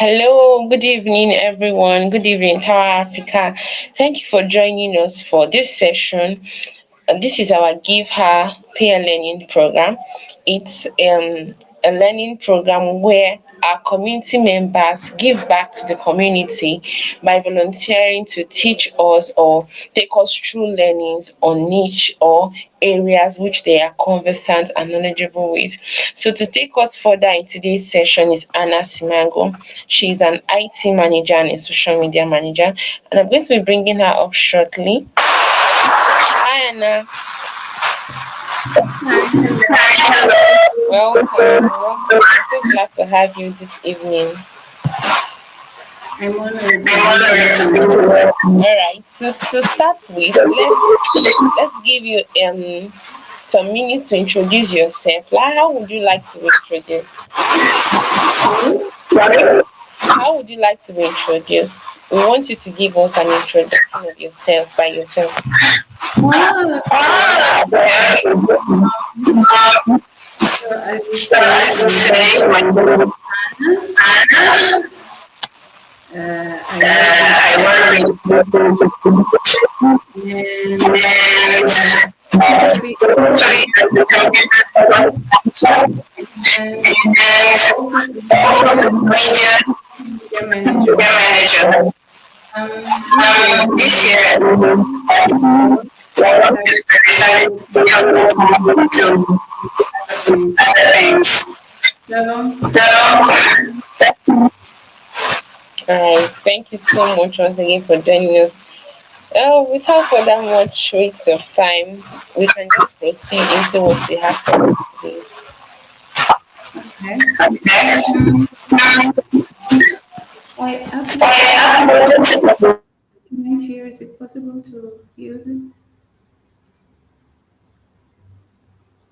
Hello, good evening, everyone. Good evening, Tower Africa. Thank you for joining us for this session. This is our Givher peer learning program. It's a learning program where our community members give back to the community by volunteering to teach us or take us through learnings on niche or areas which they are conversant and knowledgeable with. So to take us further in today's session is Anna Simango. She's an IT manager and a social media manager, and I'm going to be bringing her up shortly. Hi, Anna. Hi, hello. Welcome. I'm so glad to have you this evening. I'm honored to be here. All right. To start with, let's give you some minutes to introduce yourself. Like, how would you like to be introduced? Sorry? How would you like to be introduced? We want you to give us an introduction of yourself by yourself. Oh, so as you say, my name is Anna. I work with and especially and also media manager. This year I decided to other things. So All right. Thank you so much once again for joining us. Without further much waste of time, we can just proceed into what we have for us today. okay. Um, I uploaded document here. Is it possible to use it?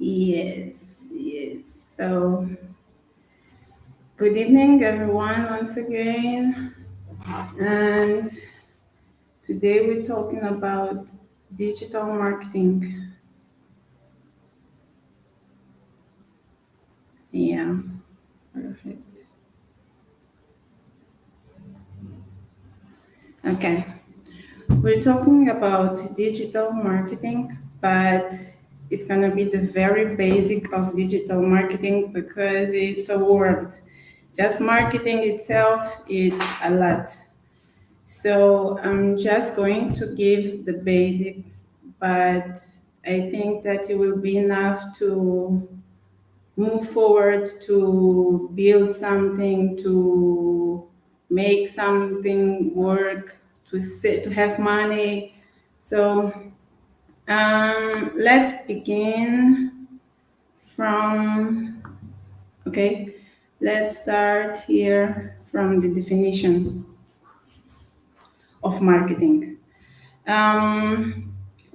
Yes, yes. So, good evening, everyone, once again. And today we're talking about digital marketing. Yeah, perfect. Okay, we're talking about digital marketing, but it's going to be the very basic of digital marketing because it's a word. Just marketing itself is a lot. So I'm just going to give the basics, but I think that it will be enough to move forward to build something, to make something work, to have money. So let's begin from, okay, let's start here from the definition of marketing.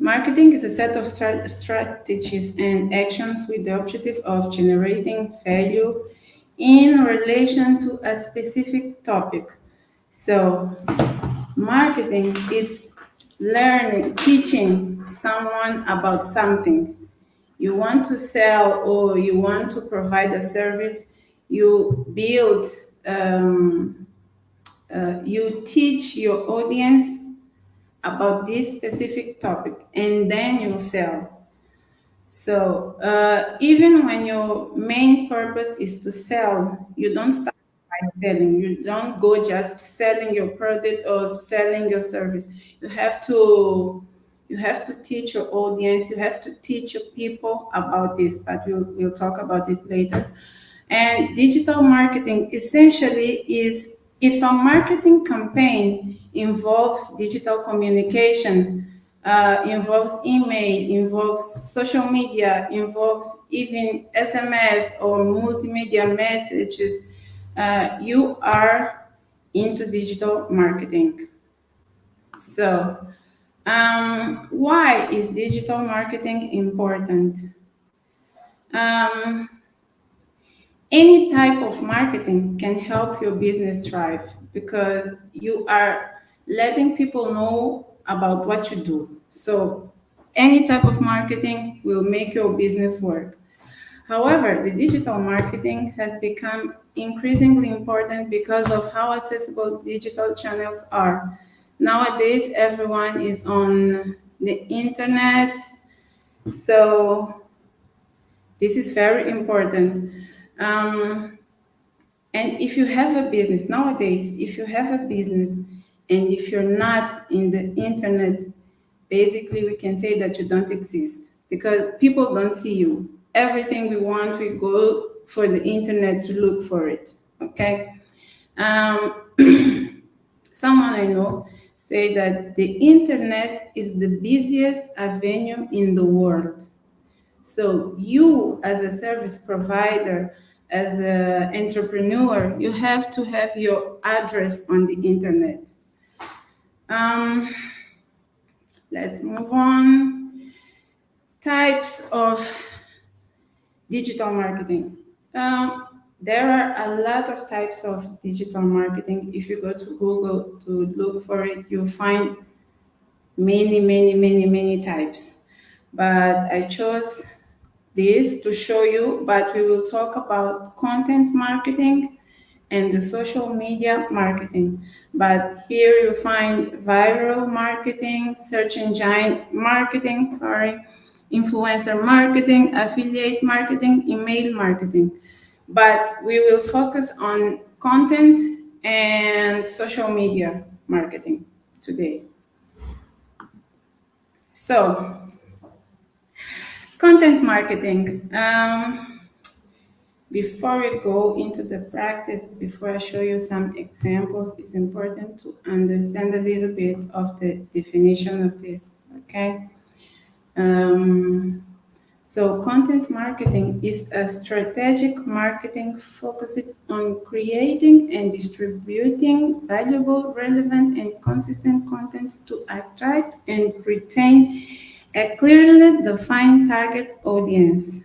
Marketing is a set of strategies and actions with the objective of generating value in relation to a specific topic. So, marketing is learning, teaching someone about something. You want to sell or you want to provide a service, you build, you teach your audience about this specific topic and then you sell. So even when your main purpose is to sell, you don't start by selling. You don't go just selling your product or selling your service. You have to teach your audience, you have to teach your people about this, but we'll talk about it later. And digital marketing essentially is if a marketing campaign involves digital communication, involves email, involves social media, involves even SMS or multimedia messages, you are into digital marketing. So, why is digital marketing important? Um, any type of marketing can help your business thrive because you are letting people know about what you do. So, any type of marketing will make your business work. However, the digital marketing has become increasingly important because of how accessible digital channels are. Nowadays, everyone is on the internet, so this is very important. Um, and if you have a business nowadays, if you have a business and if you're not in the internet, basically we can say that you don't exist because people don't see you. Everything we want, we go for the internet to look for it. Okay. Um, Someone I know say that the internet is the busiest avenue in the world. So you, as a service provider, as an entrepreneur, you have to have your address on the internet. Um, let's move on. Types of digital marketing. There are a lot of types of digital marketing. If you go to Google to look for it, you'll find many types. But I chose this to show you, but we will talk about content marketing and the social media marketing. But here you find viral marketing, search engine marketing, influencer marketing, affiliate marketing, email marketing. But we will focus on content and social media marketing today. So, content marketing. Before we go into the practice, before I show you some examples, it's important to understand a little bit of the definition of this, okay? Um, so, content marketing is a strategic marketing focused on creating and distributing valuable, relevant, and consistent content to attract and retain a clearly defined target audience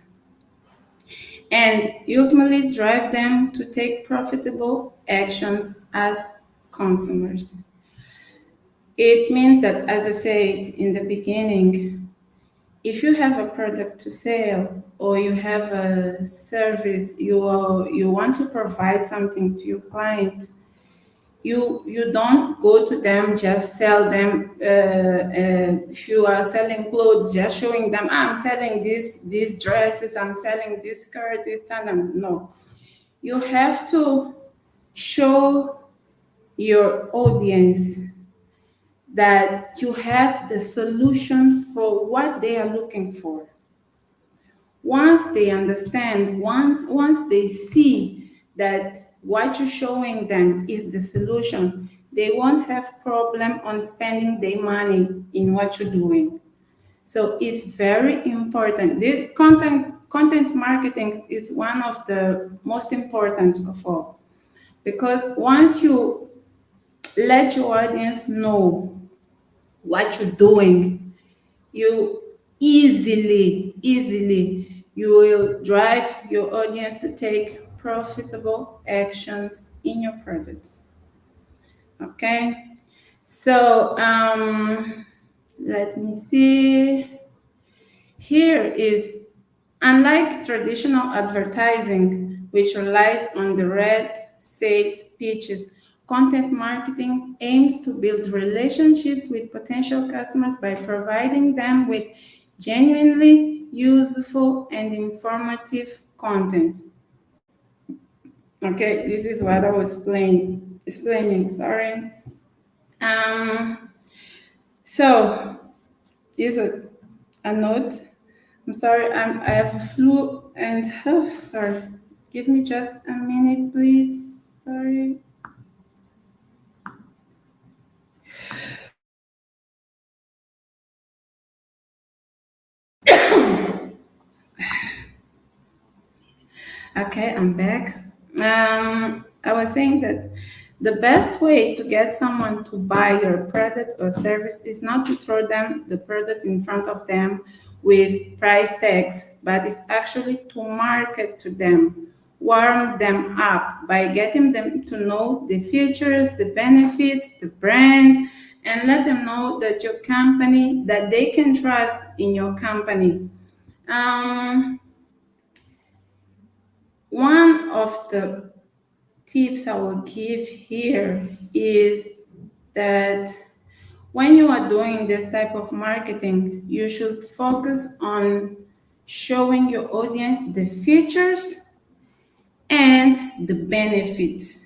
and ultimately drive them to take profitable actions as consumers. It means that, as I said in the beginning, if you have a product to sell or you have a service, you want to provide something to your client, you don't go to them just sell them. If you are selling clothes, just showing them, I'm selling these dresses, I'm selling this skirt, this time. No, you have to show your audience that you have the solution for what they are looking for. Once they understand, once they see that what you're showing them is the solution, they won't have problem on spending their money in what you're doing. So it's very important. This content marketing is one of the most important of all, because once you let your audience know what you're doing, you easily you will drive your audience to take profitable actions in your product. Okay, so let me see. Here is, unlike traditional advertising, which relies on direct sales pitches, content marketing aims to build relationships with potential customers by providing them with genuinely useful and informative content. Okay, this is what I was explaining. Sorry. Um, so here's a note. I'm sorry, I have a flu and oh, sorry. Give me just a minute, please. Sorry. Okay, I'm back. I was saying that the best way to get someone to buy your product or service is not to throw them the product in front of them with price tags, but it's actually to market to them, warm them up by getting them to know the features, the benefits, the brand, and let them know that your company, that they can trust in your company. Um, One of the tips I will give here is that when you are doing this type of marketing, you should focus on showing your audience the features and the benefits.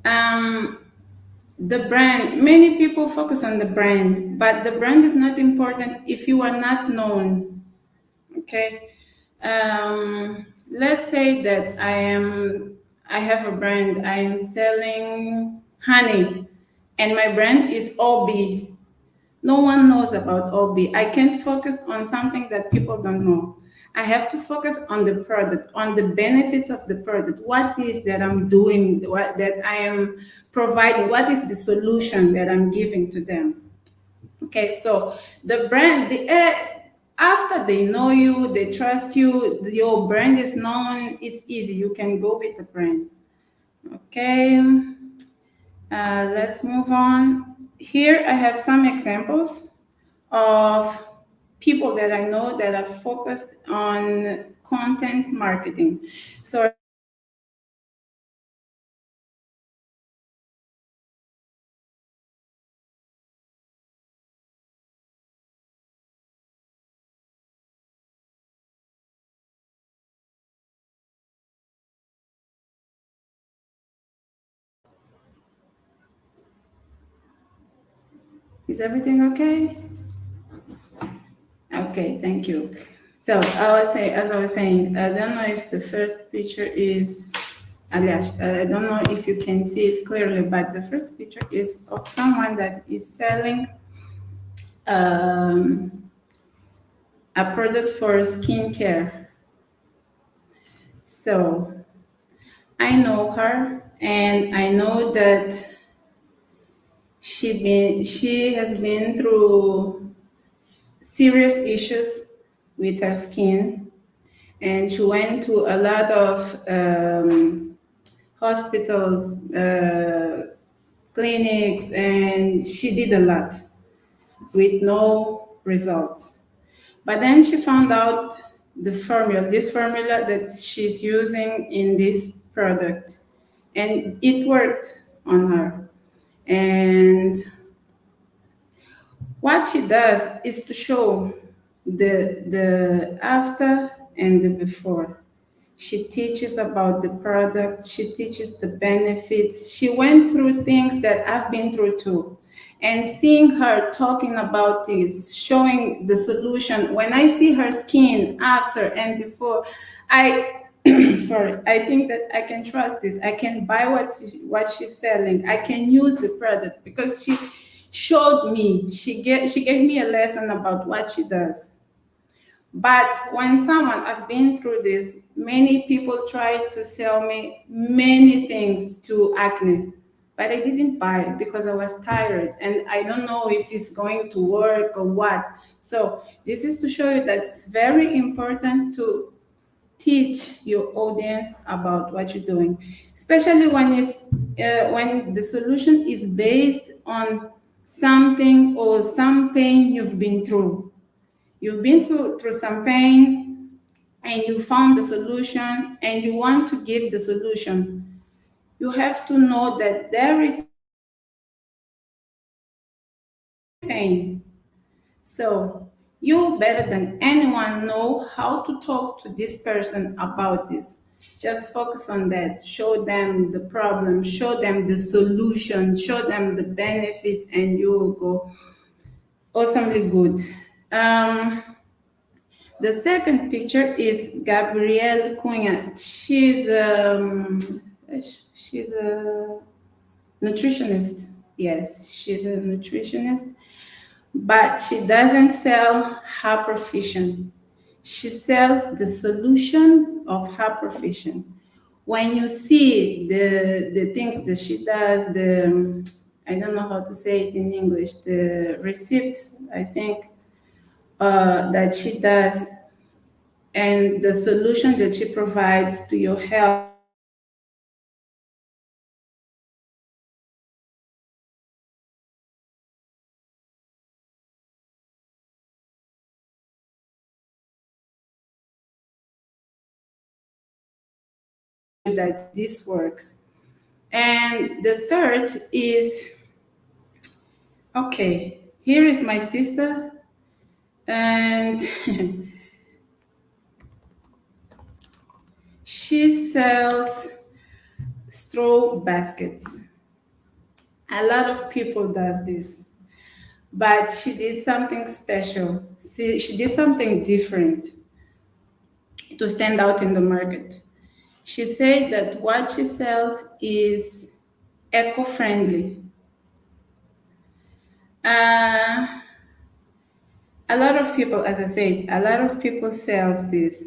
Um, the brand, many people focus on the brand, but the brand is not important if you are not known. Okay. Let's say that I have a brand, I'm selling honey, and my brand is Obi. No one knows about Obi. I can't focus on something that people don't know. I have to focus on the product, on the benefits of the product. What is that I'm doing, what that I am providing, what is the solution that I'm giving to them? Okay, so the brand, after they know you, they trust you, your brand is known, it's easy. You can go with the brand. Okay, let's move on. Here I have some examples of people that I know that are focused on content marketing. So is everything okay? Okay, thank you. So as I was saying, I don't know if the first picture is, alias, I don't know if you can see it clearly, but the first picture is of someone that is selling um, a product for skincare. So I know her, and I know that she has been through serious issues with her skin, and she went to a lot of hospitals, clinics, and she did a lot with no results. But then she found out this formula that she's using in this product, and it worked on her. And what she does is to show the after and the before. She teaches about the product, she teaches the benefits. She went through things that I've been through too. And seeing her talking about this, showing the solution, when I see her skin after and before, I sorry, I think that I can trust this. I can buy what she's selling. I can use the product because she showed me. She gave me a lesson about what she does. But when someone, I've been through this, many people tried to sell me many things to acne, but I didn't buy it because I was tired and I don't know if it's going to work or what. So this is to show you that it's very important to teach your audience about what you're doing, especially when the solution is based on something or some pain you've been through. You've been through some pain and you found the solution and you want to give the solution. You have to know that there is pain. So you better than anyone know how to talk to this person about this. Just focus on that. Show them the problem, show them the solution, show them the benefits, and you will go awesomely good. Um, The second picture is Gabrielle Cunha. She's a nutritionist. Yes, she's a nutritionist, but she doesn't sell her profession. She sells the solutions of her profession. When you see the things that she does, the I don't know how to say it in English, the receipts, I think, that she does, and the solution that she provides to your health. that this works. And the third is, okay, here is my sister, and she sells straw baskets. A lot of people does this, but she did something special. She did something different to stand out in the market. She said that what she sells is eco-friendly. Uh, a lot of people, as I said, a lot of people sells this,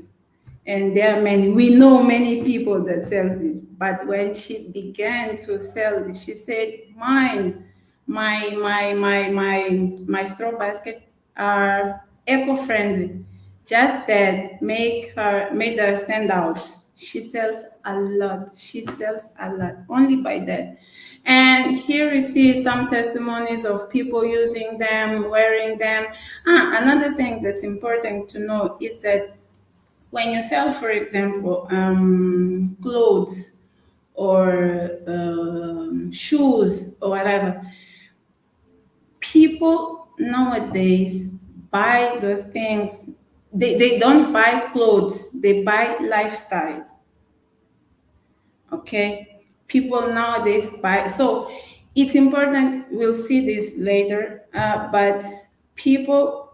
and there are many. We know many people that sell this. But when she began to sell this, she said, "Mine, my straw basket are eco-friendly. Just that made her stand out. She sells a lot. She sells a lot only by that." And here we see some testimonies of people using them, wearing them. Another thing that's important to know is that when you sell, for example, clothes or shoes or whatever, people nowadays buy those things. They don't buy clothes, they buy lifestyle. Okay, people nowadays buy, so it's important, we'll see this later, but people,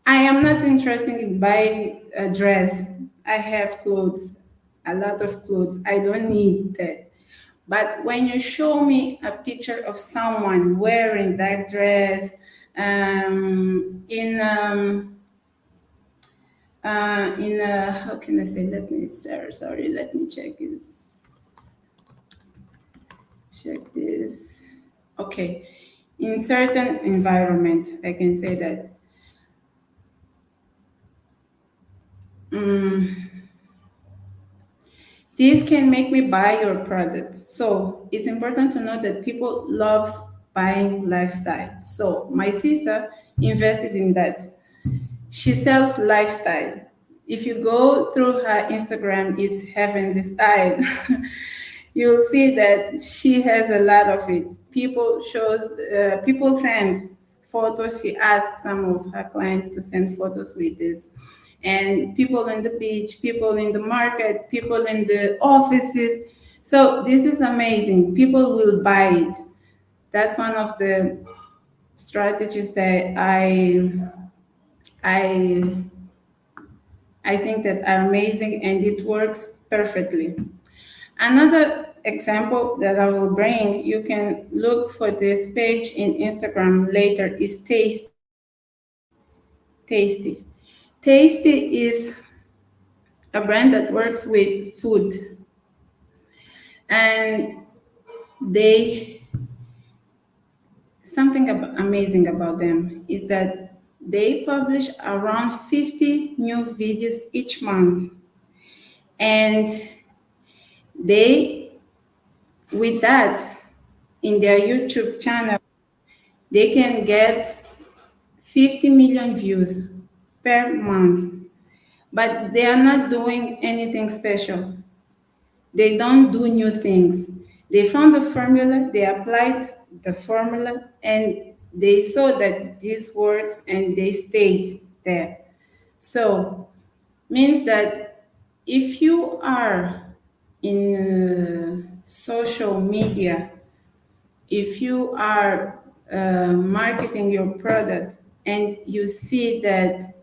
I am not interested in buying a dress. I have clothes, a lot of clothes, I don't need that. But when you show me a picture of someone wearing that dress, in a, how can I say, let me, sorry, let me check this. Okay, in certain environment, I can say that. Mm, this can make me buy your product. So it's important to know that people loves buying lifestyle. So my sister invested in that. She sells lifestyle. If you go through her Instagram, it's heavenly style. You'll see that she has a lot of it. People send photos. She asks some of her clients to send photos with this, and people on the beach, people in the market, people in the offices. So this is amazing. People will buy it. That's one of the strategies that I I think that are amazing, and it works perfectly. Another example that I will bring, you can look for this page in Instagram later, is Tasty. Tasty. Tasty is a brand that works with food, and they, amazing about them is that they publish around 50 new videos each month, and they, with that, in their YouTube channel, they can get 50 million views per month. But they are not doing anything special. They don't do new things. They found the formula, they applied the formula, and they saw that this works, and they stayed there. So, means that if you are in social media, if you are marketing your product and you see that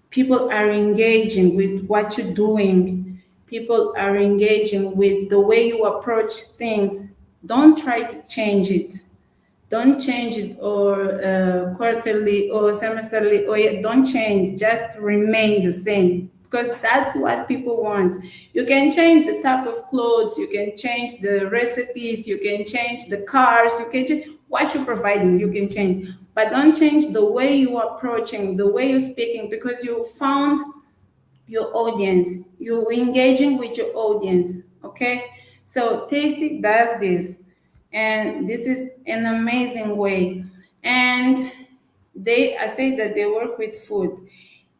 people are engaging with what you're doing, people are engaging with the way you approach things, don't try to change it. Don't change it, or quarterly or semesterly, or don't change, just remain the same, because that's what people want. You can change the type of clothes, you can change the recipes, you can change the cars, you can change what you're providing, you can change, but don't change the way you're approaching, the way you're speaking, because you found your audience, you engaging with your audience. Okay, so Tasty does this, and this is an amazing way. And I say that they work with food.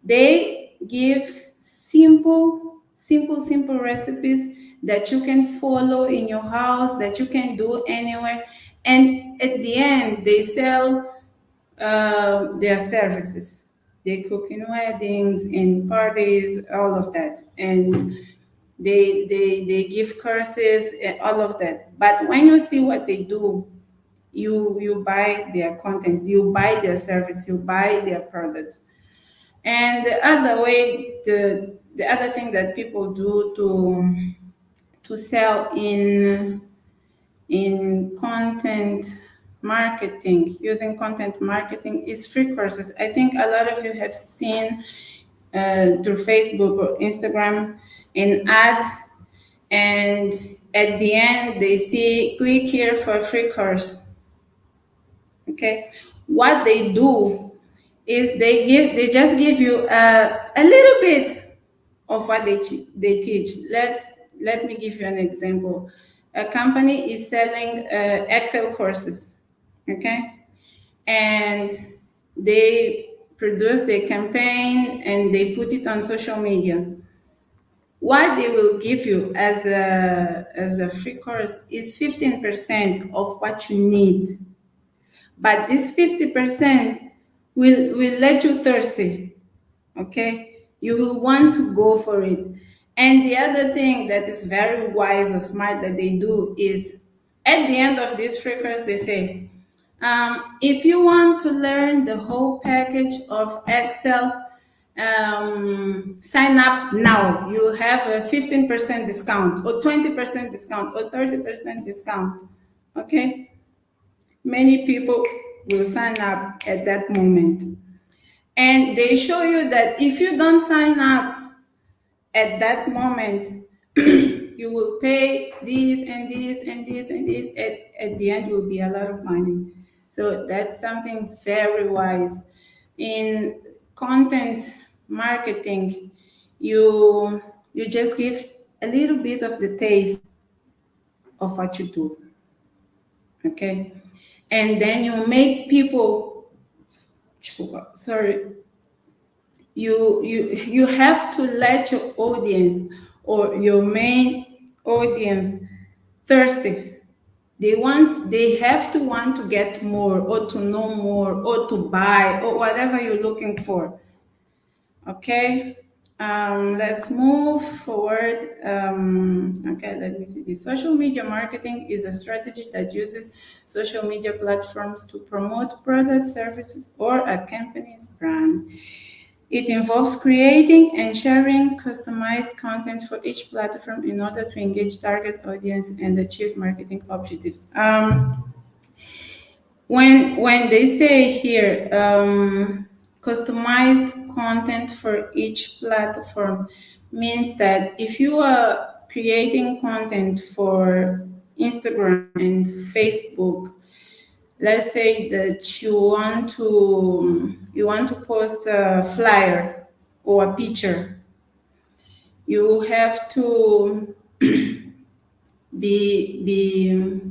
They give simple recipes that you can follow in your house, that you can do anywhere. And at the end, they sell their services. They cook in weddings, in parties, all of that. And they give courses and all of that. But when you see what they do, you buy their content, you buy their service, you buy their product. And the other way, the other thing that people do to sell in content marketing, using content marketing, is free courses. I think a lot of you have seen through Facebook or Instagram an ad, and at the end they see click here for a free course. Okay, what they do is they just give you a little bit of what they teach. Let me give you an example. A company is selling Excel courses, okay, and they produce their campaign and they put it on social media. What they will give you as a free course is 15% of what you need, but this 50% will let you thirsty. Okay, you will want to go for it. And the other thing that is very wise or smart that they do is, at the end of this free course, they say, if you want to learn the whole package of Excel, sign up now. You have a 15% discount, or 20% discount, or 30% discount. Okay, many people will sign up at that moment. And they show you that if you don't sign up at that moment, you will pay this and this and this and this. At the end, will be a lot of money. So that's something very wise. In content marketing, you just give a little bit of the taste of what you do. Okay. And then you make people, sorry, you have to let your audience or your main audience thirsty. They have to want to get more, or to know more, or to buy, or whatever you're looking for. Okay, let's move forward. Okay, let me see. The social media marketing is a strategy that uses social media platforms to promote products, services, or a company's brand. It involves creating and sharing customized content for each platform in order to engage target audience and achieve marketing objectives. When they say here customized content for each platform, means that if you are creating content for Instagram and Facebook, let's say that you want to post a flyer or a picture, you have to be be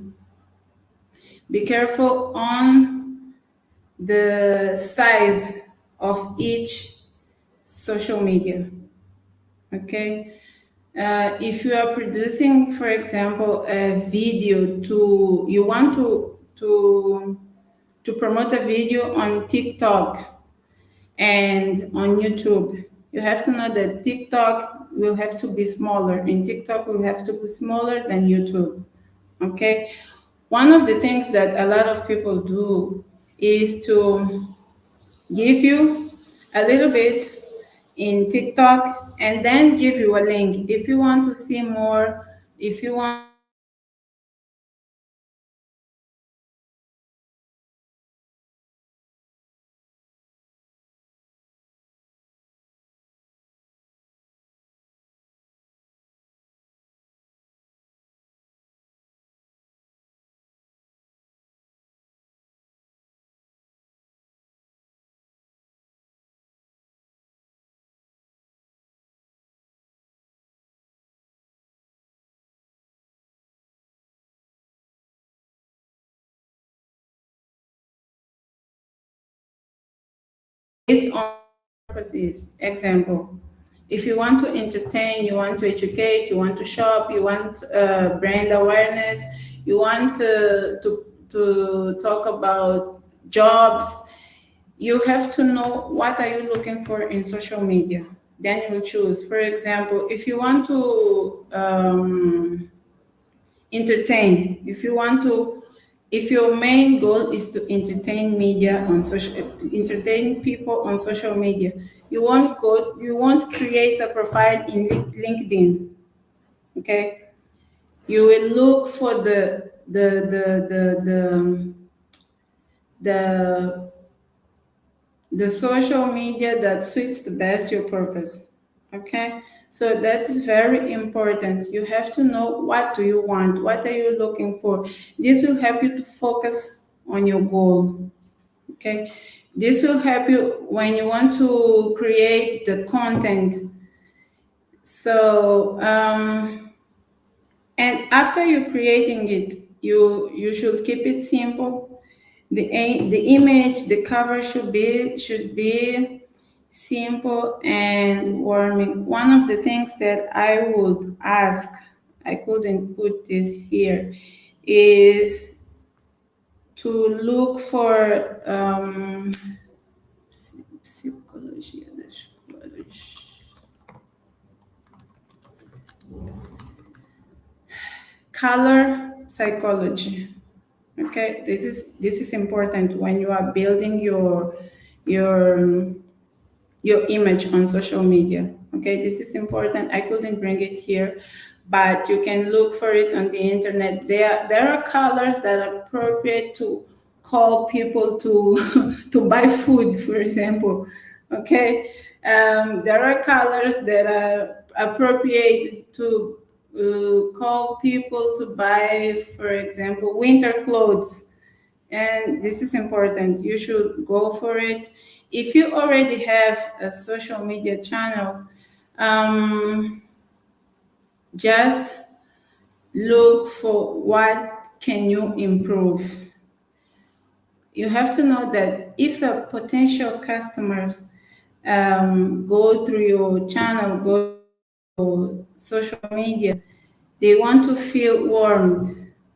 be careful on the size of each social media. Okay, if you are producing, for example, a video, to you want to promote a video on TikTok and on YouTube, you have to know that TikTok will have to be smaller, and TikTok will have to be smaller than YouTube. Okay, one of the things that a lot of people do is to give you a little bit in TikTok and then give you a link. If you want to see more, if you want to based on purposes, example, If you want to entertain, you want to educate, you want to shop, you want brand awareness, you want to talk about jobs, you have to know what are you looking for in social media. Then you will choose. For example, if you want to entertain, if your main goal is to entertain people on social media, you won't create a profile in LinkedIn. Okay, you will look for the the social media that suits the best your purpose. Okay, so that is very important. You have to know what do you want, what are you looking for. This will help you to focus on your goal. Okay, this will help you when you want to create the content. So and after you creating it, you should keep it simple. The image, the cover should be simple and warming. One of the things that I would ask, I couldn't put this here, is to look for psicologia das cores. Color psychology. Okay, this is important when you are building your your image on social media. Okay, this is important. I couldn't bring it here, but you can look for it on the internet. There are colors that are appropriate to call people to to buy food, for example. Okay, there are colors that are appropriate to call people to buy, for example, winter clothes, and this is important. You should go for it. If you already have a social media channel, um, just look for what can you improve. You have to know that if a potential customers go through your channel, go social media, they want to feel warmed.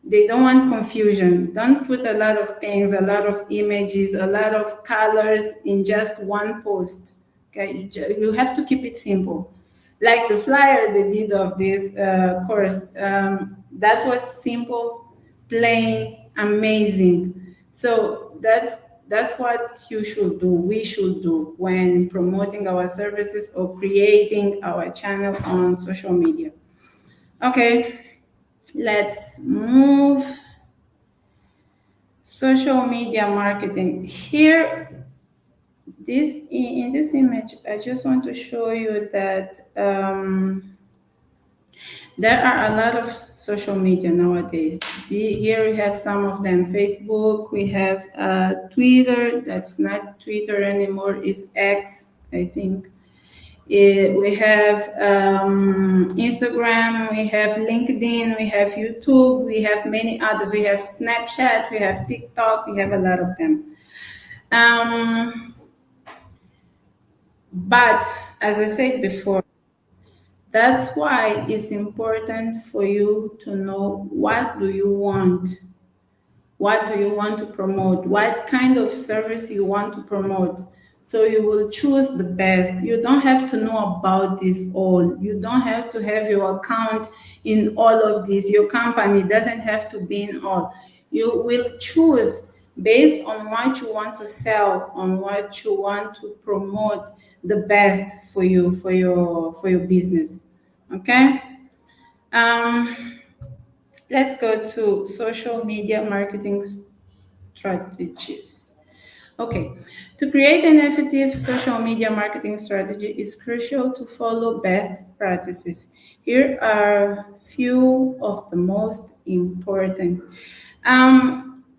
They don't want confusion. Don't put a lot of things, a lot of images, a lot of colors in just one post. Okay, you have to keep it simple. Like the flyer they did of this course, that was simple, plain, amazing. So that's what you should do. We should do when promoting our services or creating our channel on social media. Okay, let's move. Social media marketing. Here, this in this image, I just want to show you that there are a lot of social media nowadays. Here we have some of them. Facebook, we have Twitter, that's not Twitter anymore, is X, I think. We have Instagram, we have LinkedIn, we have YouTube, we have many others. We have Snapchat, we have TikTok, we have a lot of them. But as I said before, that's why it's important for you to know what do you want. What do you want to promote? What kind of service you want to promote? So you will choose the best. You don't have to know about this all. You don't have to have your account in all of this. Your company doesn't have to be in all. You will choose based on what you want to sell, on what you want to promote the best for you, for your business. Okay? Um, let's go to social media marketing strategies. Okay, to create an effective social media marketing strategy, it's crucial to follow best practices. Here are few of the most important.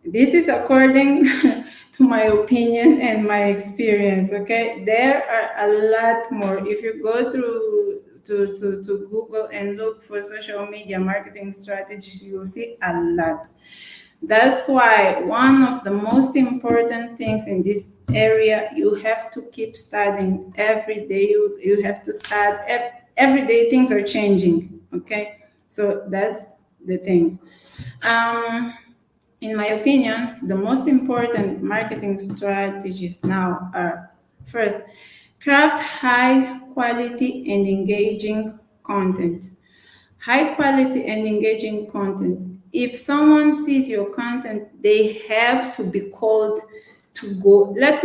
This is according to my opinion and my experience. Okay, there are a lot more. If you go through to Google and look for social media marketing strategies, you will see a lot. That's why one of the most important things in this area, you have to keep studying every day. You have to start every day. Things are changing. Okay, so that's the thing. Um, in my opinion, the most important marketing strategies now are: first, craft high quality and engaging content. High quality and engaging content. If someone sees your content, they have to be called to go. Let's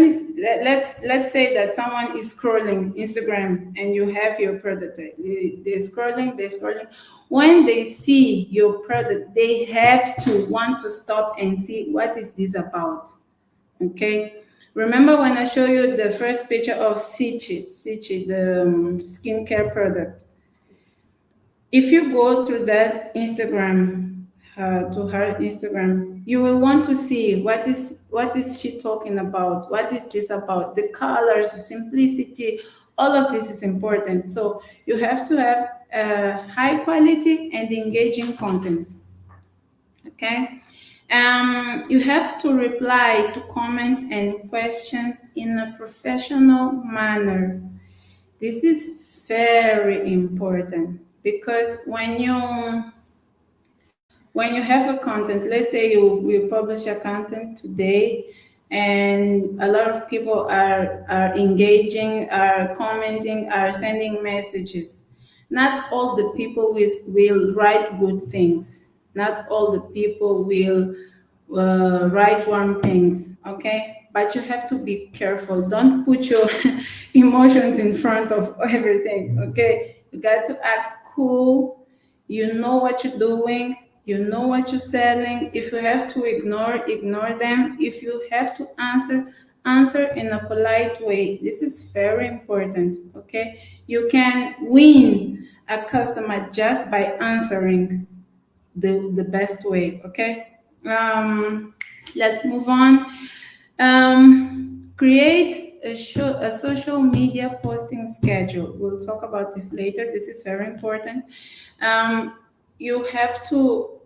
say that someone is scrolling Instagram and you have your product. They're scrolling. When they see your product, they have to want to stop and see what is this about. Okay. Remember when I showed you the first picture of Sichi, the skincare product? If you go to that Instagram, to her Instagram, you will want to see what is she talking about, what is this about, the colors, the simplicity, all of this is important. So you have to have high quality and engaging content. Okay. You have to reply to comments and questions in a professional manner. This is very important because when you have a content, let's say you publish a content today, and a lot of people are engaging, are commenting, are sending messages. Not all the people will write good things. Not all the people will write warm things. Okay, but you have to be careful. Don't put your emotions in front of everything. Okay, you got to act cool. You know what you're doing. You know what you're selling. If you have to ignore them. If you have to answer in a polite way. This is very important. Okay, you can win a customer just by answering the best way. Okay. Let's move on. Create a social media posting schedule. We'll talk about this later. This is very important. um, you have to,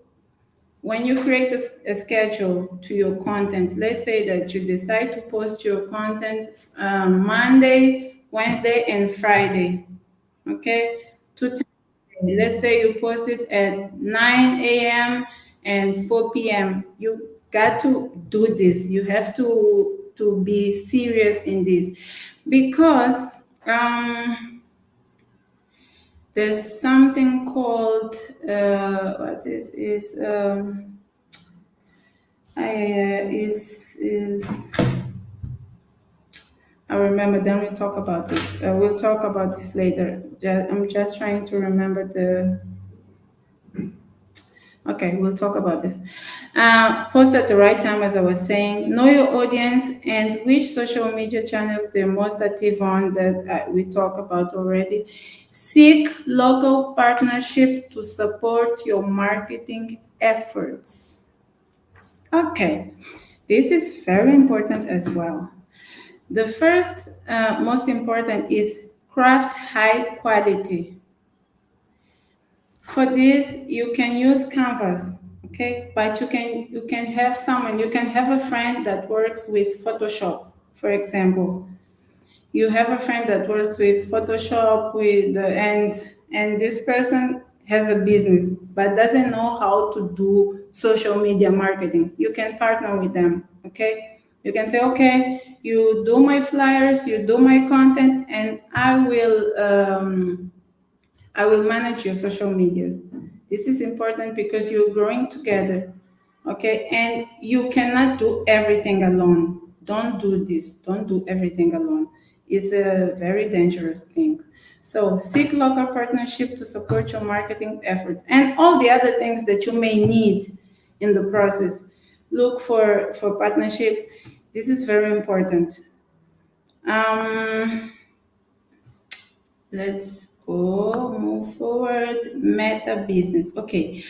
when you create a schedule to your content, let's say that you decide to post your content Monday, Wednesday, and Friday. Okay, two times. Let's say you post it at 9 a.m. and 4 p.m. You got to do this. You have to be serious in this because there's something called what this is. Is I remember. Then we talk about this. We'll talk about this later. I'm just trying to remember the. Okay, we'll talk about this. Post at the right time, as I was saying. Know your audience and which social media channels they're most active on that we talk about already. Seek local partnership to support your marketing efforts. Okay, this is very important as well. The first, most important is craft high quality. For this, you can use Canvas, okay? But you can have someone, you can have a friend that works with Photoshop, for example. You have a friend that works with Photoshop with and this person has a business but doesn't know how to do social media marketing. You can partner with them, okay? You can say, okay, you do my flyers, you do my content, and I will manage your social medias. This is important because you're growing together. Okay. And you cannot do everything alone. Don't do this. Don't do everything alone. It's a very dangerous thing. So seek local partnership to support your marketing efforts and all the other things that you may need in the process. Look for partnership. This is very important. Um, let's go move forward. Meta business. Okay.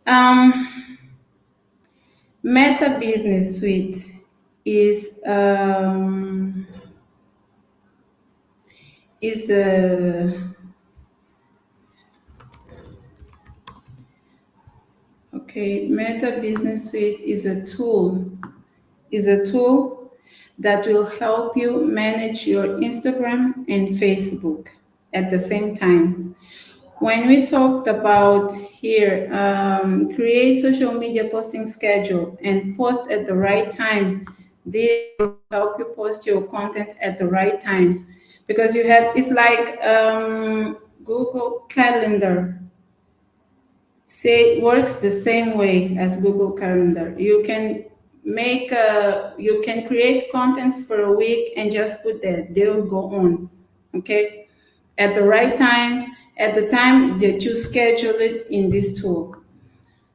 Um, Meta business suite is is Okay, Meta Business Suite is a tool that will help you manage your Instagram and Facebook at the same time. When we talked about here, create social media posting schedule and post at the right time, this will help you post your content at the right time because it's like Google Calendar say works the same way as Google Calendar. You can create contents for a week and just put that they'll go on, okay, at the right time, at the time that you schedule it in this tool.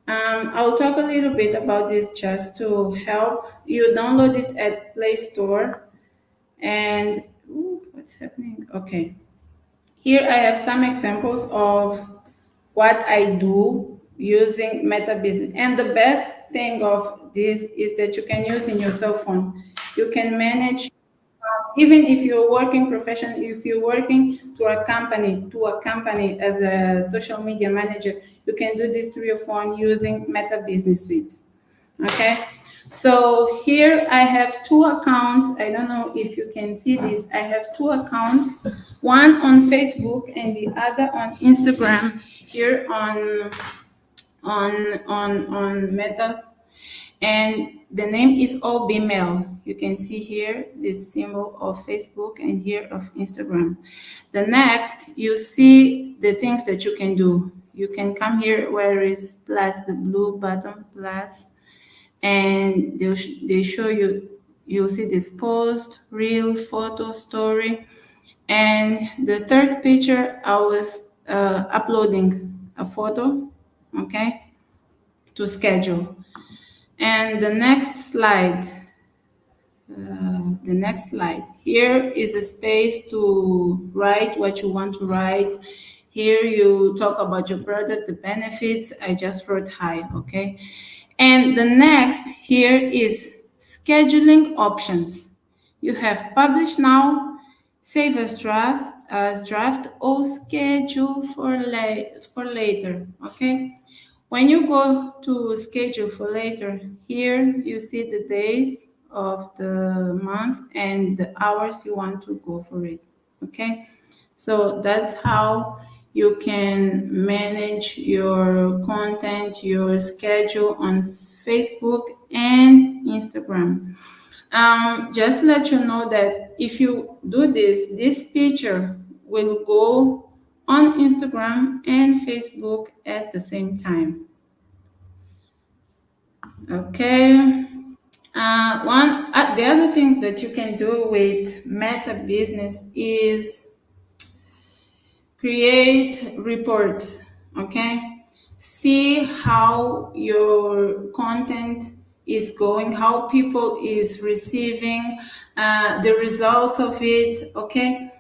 I'll talk a little bit about this just to help you download it at Play Store. And ooh, what's happening? Okay, here I have some examples of what I do using Meta Business. And the best thing of this is that you can use in your cell phone. You can manage, even if you're working professional, if you're working to a company as a social media manager, you can do this through your phone using Meta Business Suite. Okay. So here I have two accounts. I don't know if you can see this. I have two accounts, one on Facebook and the other on Instagram here on Meta, and the name is all Mail. You can see here this symbol of Facebook and here of Instagram. The next, you see the things that you can do. You can come here where is plus, the blue button plus, and they show you. You'll see this post, reel, photo, story, and the third picture I was uploading a photo, okay, to schedule. And the next slide. Here is a space to write what you want to write. Here you talk about your product, the benefits. I just wrote hi, okay? And the next here is scheduling options. You have publish now, save as draft, or schedule for later, okay? When you go to schedule for later, here you see the days of the month and the hours you want to go for it. Okay, so that's how you can manage your content, your schedule on Facebook and Instagram. Just let you know that if you do this picture will go on Instagram and Facebook at the same time. Okay. The other things that you can do with Meta Business is create reports. Okay, see how your content is going, how people is receiving the results of it. Okay,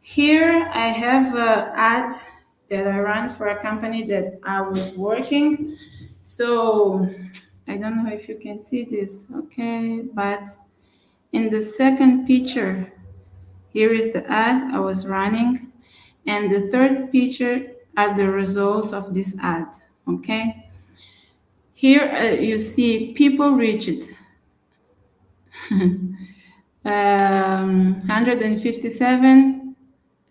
here I have a ad that I ran for a company that I was working. So I don't know if you can see this, okay, but in the second picture, here is the ad I was running, and the third picture are the results of this ad, okay. Here you see people reached 157,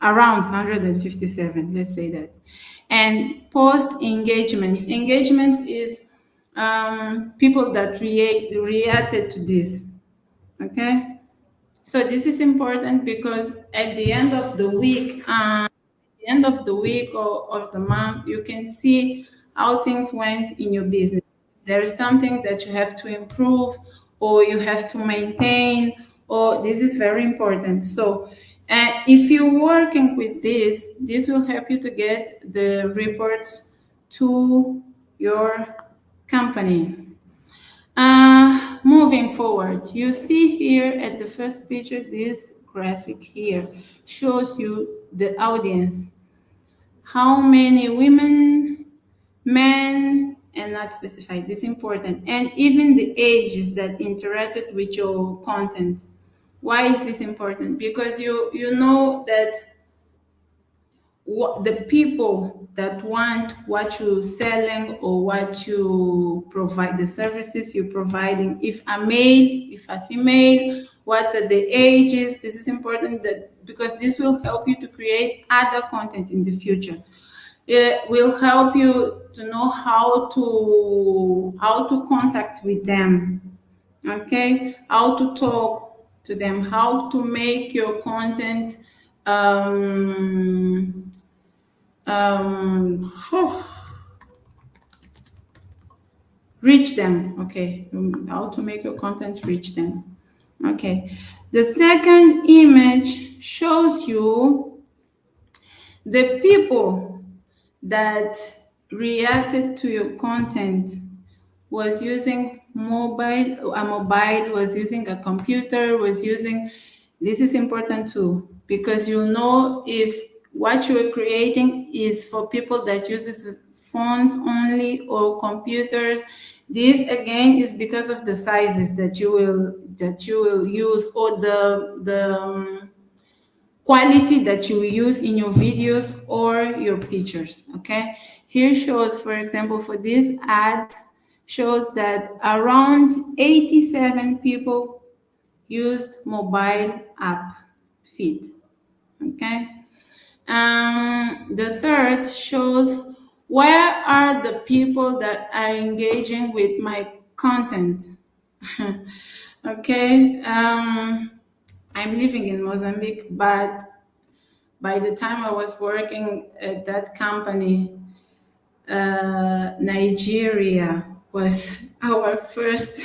around 157, let's say that. And post engagements is people that reacted to this, okay. So this is important because at the end of the week, or of the month, you can see how things went in your business. There is something that you have to improve or you have to maintain, or this is very important. So if you're working with this will help you to get the reports to your company. Moving forward, you see here at the first picture, this graphic here shows you the audience. How many women, men, and not specified, this is important, and even the ages that interacted with your content. Why is this important? Because you know that the people that want what you're selling or what you provide, the services you're providing. If a male, if a female, what are the ages? This is important that because this will help you to create other content in the future. It will help you to know how to contact with them, okay, how to talk to them, how to make your content um, um, reach them, okay, how to make your content reach them, okay. The second image shows you the people that reacted to your content was using a mobile, was using a computer, was using, this is important too, because you know if what you are creating is for people that uses phones only or computers. This again is because of the sizes that you will use, or the quality that you use in your videos or your pictures, okay. Here shows, for example, for this ad, shows that around 87 people used mobile app feed, okay. The third shows where are the people that are engaging with my content. Okay. I'm living in Mozambique, but by the time I was working at that company, Nigeria was our first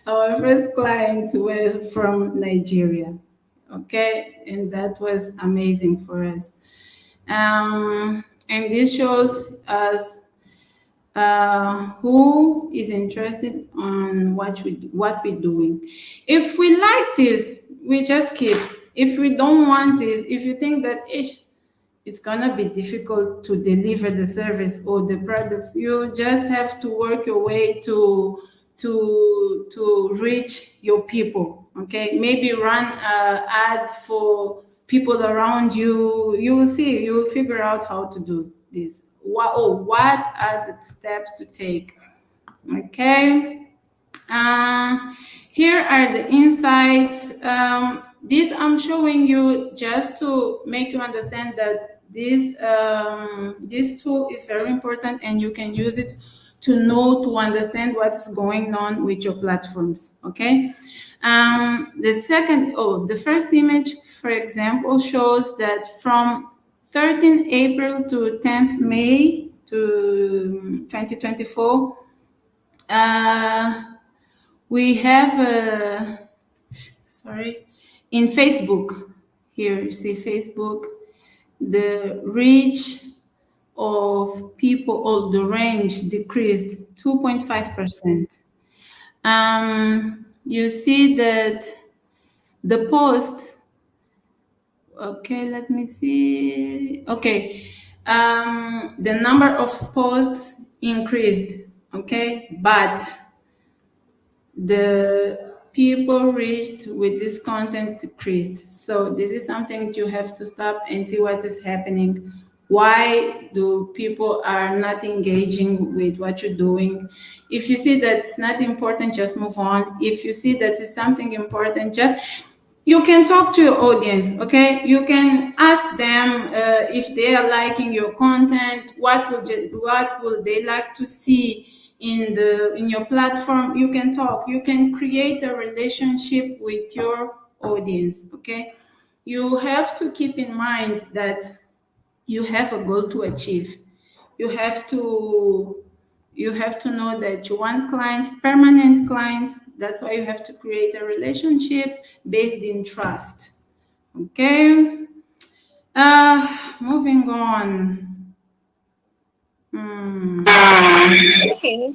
our first clients were from Nigeria. Okay, and that was amazing for us. And this shows us who is interested on what we're doing. If we like this, we just keep. If we don't want this, if you think that it's gonna be difficult to deliver the service or the products, you just have to work your way to reach your people. Okay, maybe run an ad for people around you. You will see. You will figure out how to do this. What are the steps to take? Okay. Uh, Here are the insights. This I'm showing you just to make you understand that this tool is very important and you can use it to understand what's going on with your platforms. Okay. The first image, for example, shows that from 13 April to 10th May to 2024. Uh, we have sorry, in Facebook. Here you see Facebook, the reach of people, or the range decreased 2.5%. You see that the post, okay, let me see, okay, the number of posts increased, okay, but the people reached with this content decreased. So this is something you have to stop and see what is happening. Why do people are not engaging with what you're doing? If you see that it's not important, just move on. If you see that it's something important, just, you can talk to your audience, okay. You can ask them if they are liking your content, what will they like to see in your platform. You can talk, you can create a relationship with your audience, okay. You have to keep in mind that you have a goal to achieve. You have to know that you want clients, permanent clients. That's why you have to create a relationship based in trust. Okay. Moving on. Hmm. Okay.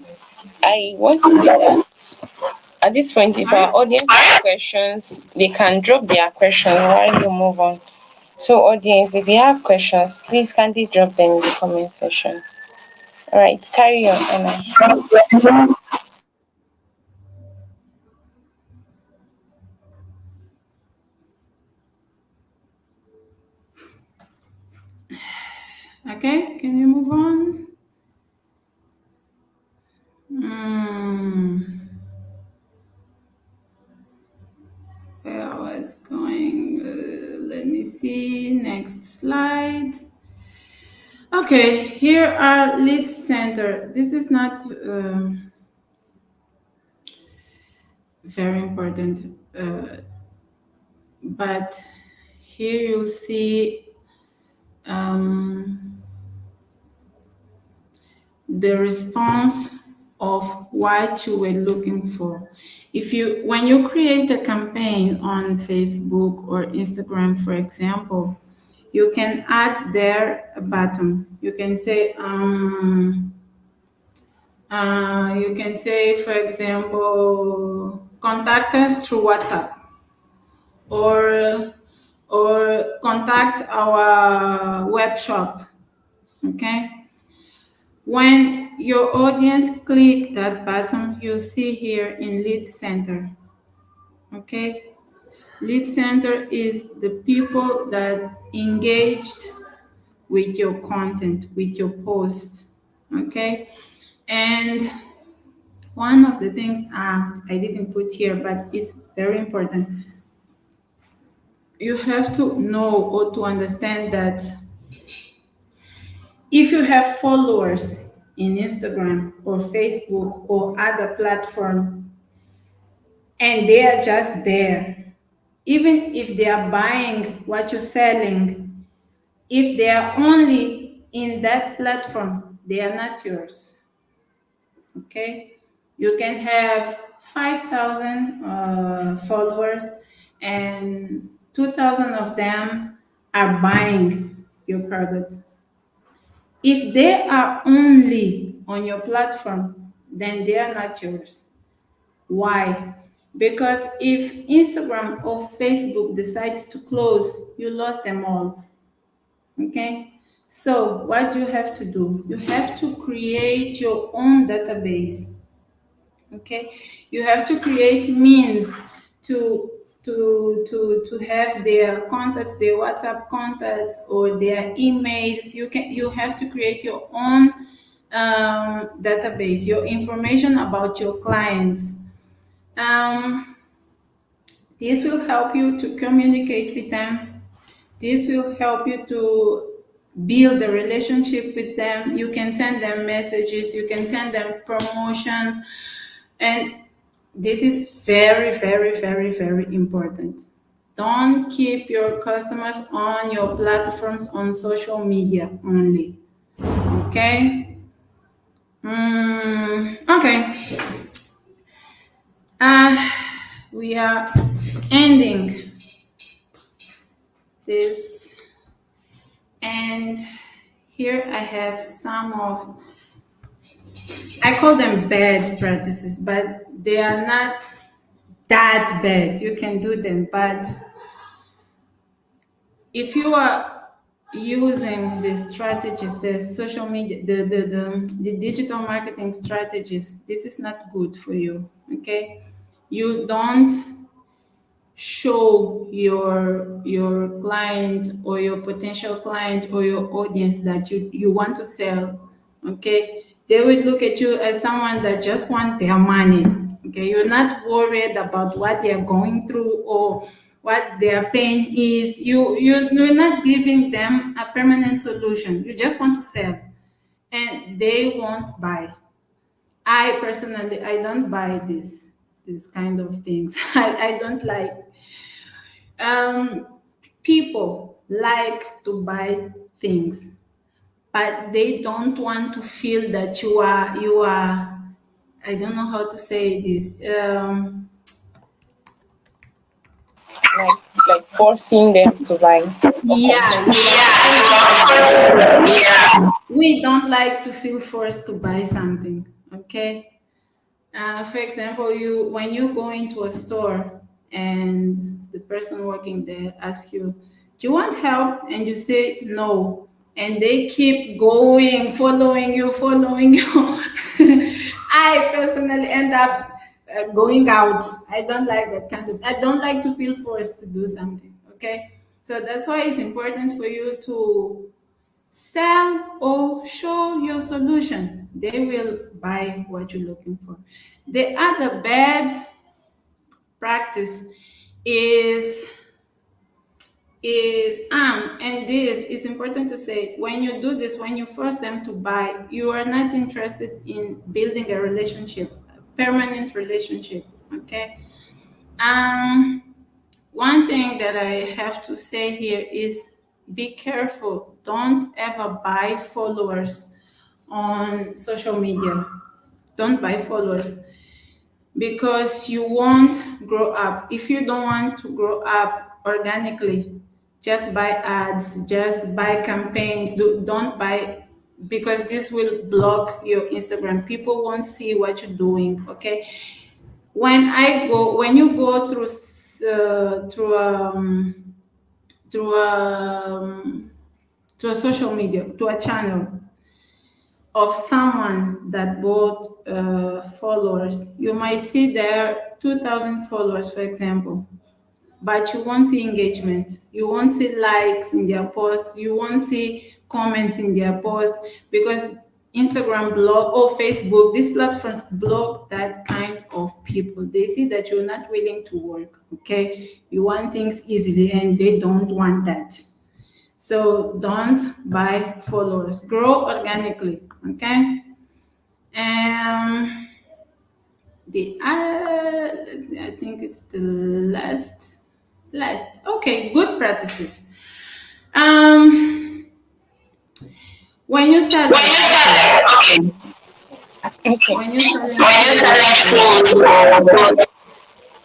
I want to say that at this point, if our Sorry? audience has questions, they can drop their questions while you move on. So, audience, if you have questions, please kindly drop them in the comment section. All right, carry on, Anna. Okay, can you move on? Mm, where I was going. Let me see. Next slide. Okay, here are lead center. This is not very important, but here you see um, the response of what you were looking for. If you when you create a campaign on Facebook or Instagram, for example, you can add there a button. You can say, for example, contact us through WhatsApp, or contact our web shop. Okay. When your audience click that button, you see here in lead center. Okay. Lead center is the people that engaged with your content, with your post. Okay. And one of the things I didn't put here, but it's very important. You have to know or to understand that if you have followers in Instagram or Facebook or other platform and they are just there, even if they are buying what you're selling, if they are only in that platform, they are not yours. Okay, you can have 5,000 followers and 2,000 of them are buying your product. If they are only on your platform, then they are not yours. Why? Because if Instagram or Facebook decides to close, you lost them all. Okay? So, what you have to do? You have to create your own database. Okay? You have to create means to to have their contacts, their WhatsApp contacts or their emails. You have to create your own database, your information about your clients. um, this will help you to communicate with them. This will help you to build a relationship with them. You can send them messages, you can send them promotions, and this is very, very, very, very important. Don't keep your customers on your platforms on social media only. Okay? Okay. Uh, we are ending this, and here I have some of, I call them bad practices, but they are not that bad. You can do them, but if you are using the strategies, the social media, the digital marketing strategies, this is not good for you. Okay, you don't show your client or your potential client or your audience that you want to sell. Okay, they will look at you as someone that just want their money. Okay, you're not worried about what they're going through or what their pain is. You're not giving them a permanent solution. You just want to sell, and they won't buy. I personally, I don't buy this kind of things. I don't like. um, People like to buy things, but they don't want to feel that you are. I don't know how to say this. like forcing them to buy or Yeah, compelling. you are forcing them to buy. We don't like to feel forced to buy something. Okay. For example, you when you go into a store and the person working there asks you, "Do you want help?" and you say no, and they keep going, following you. I personally end up going out. I don't like that kind of. I don't like to feel forced to do something. Okay, so that's why it's important for you to Sell or show your solution. They will buy what you're looking for. The other bad practice is and this is important to say, when you do this, when you force them to buy, you are not interested in building a relationship, a permanent relationship. Okay. um One thing that I have to say here is, be careful. Don't ever buy followers on social media. Don't buy followers, because you won't grow up. If you don't want to grow up organically, just buy ads, just buy campaigns. Don't buy, because this will block your Instagram. People won't see what you're doing. Okay. When you go through through to a social media, to a channel of someone that bought followers, you might see there 2,000 followers, for example, but you won't see engagement. You won't see likes in their posts. You won't see comments in their posts, because Instagram block or Facebook, these platforms block that kind of people. They see that you're not willing to work. Okay, you want things easily, and they don't want that. So don't buy followers. Grow organically. Okay. Um, the I think it's the last. Okay, good practices. Um, when you're selling, Okay. Okay. when you're selling When you're food, selling foods or goods.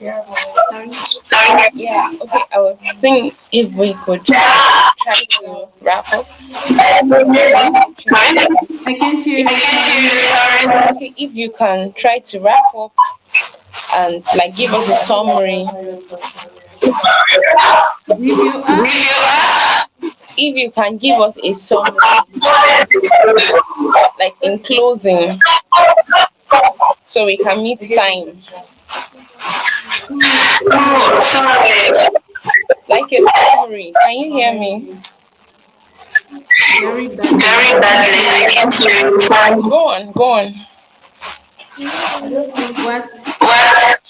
sorry. Sorry. Yeah. Okay. I was thinking if we could try to wrap up. I can't hear you. Sorry. Okay. If you can try to wrap up and like give us a summary. Review up. If you can give us a summary, like in closing, so we can meet time. Sorry. Like a summary. Can you hear me? Very badly. Very badly. I can't hear you. Go on. Go on. What?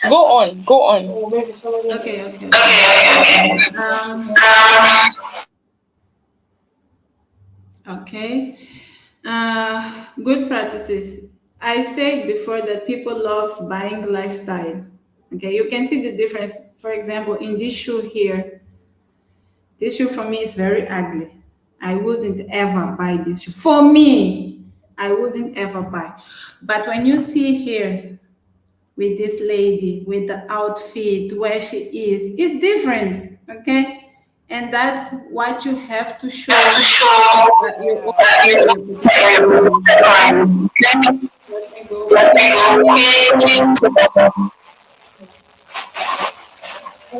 Go on. Go on. Okay. Okay. Good practices. I said before that people loves buying lifestyle. Okay, you can see the difference. For example, in this shoe here, this shoe for me is very ugly. I wouldn't ever buy this shoe. For me, I wouldn't ever buy. But when you see here with this lady, with the outfit, where she is, it's different. Okay. And that's what you have to show that you let me go.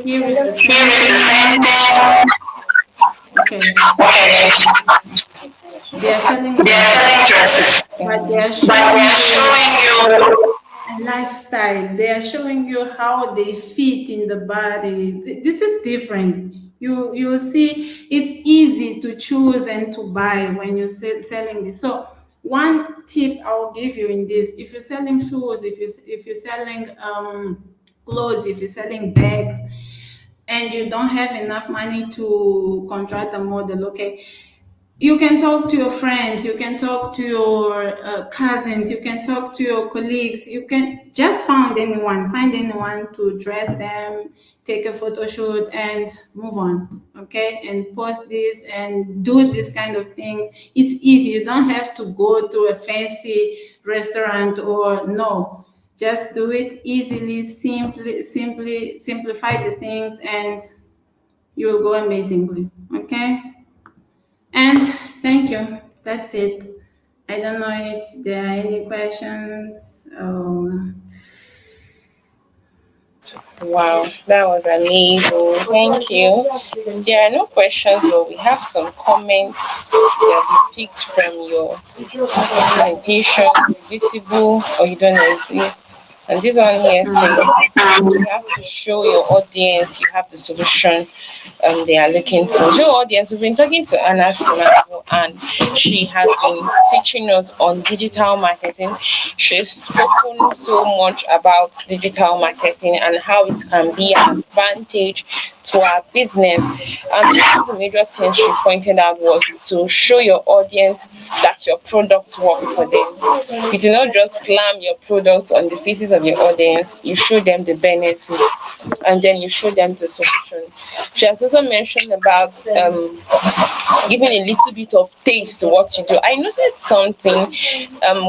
Here is the same thing. Okay. They are selling dresses, but they are showing you a lifestyle. They are showing you how they fit in the body. This is different. You see, it's easy to choose and to buy when you're selling this. So one tip I'll give you in this: if you're selling shoes, if you're selling clothes, if you're selling bags, and you don't have enough money to contract a model, okay, you can talk to your friends, you can talk to your cousins, you can talk to your colleagues, you can just find anyone to dress them, take a photo shoot and move on. Okay, and post this and do this kind of things. It's easy. You don't have to go to a fancy restaurant, or no, just do it easily, simply simplify the things, and you will go amazingly. Okay. And thank you. That's it. I don't know if there are any questions. Wow, that was amazing. Thank you. There are no questions, but we have some comments that we picked from your presentation. Visible, or you don't know. And this one here says you have to show your audience you have the solution they are looking for. So audience, we've been talking to Anna Simango, and she has been teaching us on digital marketing. She's spoken so much about digital marketing and how it can be an advantage to our business. One of the major things she pointed out was to show your audience that your products work for them. You do not just slam your products on the faces of your audience, you show them the benefits and then you show them the solution. She has also mentioned about giving a little bit of taste to what you do. I noticed something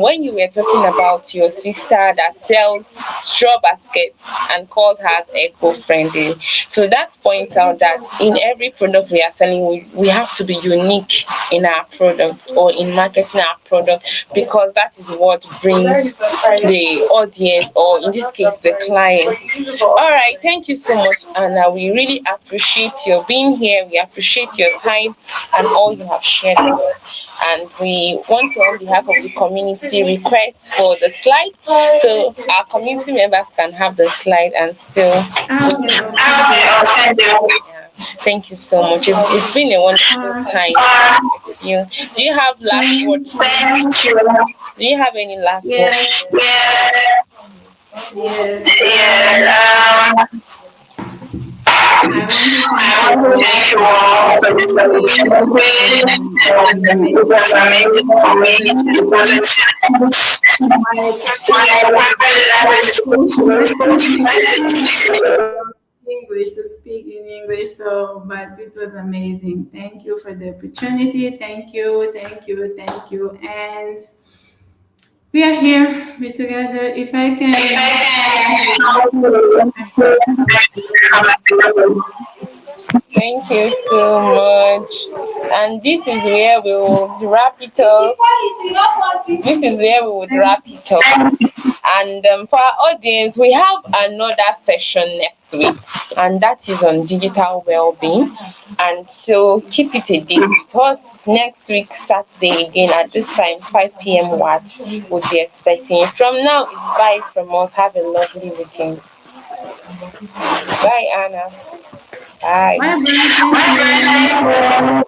when you were talking about your sister that sells straw baskets and calls hers eco-friendly. So that points out that in every product we are selling, we have to be unique in our product or in marketing our product, because that is what brings the audience, or in this case the client. All right, thank you so much, Anna. We really appreciate your being here. We appreciate your time and all you have shared with us. And we want to, on behalf of the community, request for the slide so our community members can have the slide and still. Okay, I'll send you. Yeah. Thank you so much. It's been a wonderful Uh, time with you. Do you have last thank words? you. Do you have any last words? Yes, yes. I want to thank you all for this opportunity. It was amazing for me. It was a challenge. My purpose in life is to English, to speak in English. So, but it was amazing. Thank you for the opportunity. Thank you, thank you, thank you. And we are here. We're together. If I can help you, I'm Thank you so much. And this is where we will wrap it up. This is where we would wrap it up. And for our audience, we have another session next week, and that is on digital well-being. And so keep it a date with us next week, Saturday again at this time, 5 p.m. What would be expecting you. From now, it's bye from us. Have a lovely weekend. Bye, Anna. bye Bye. bye.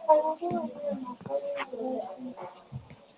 Thank you.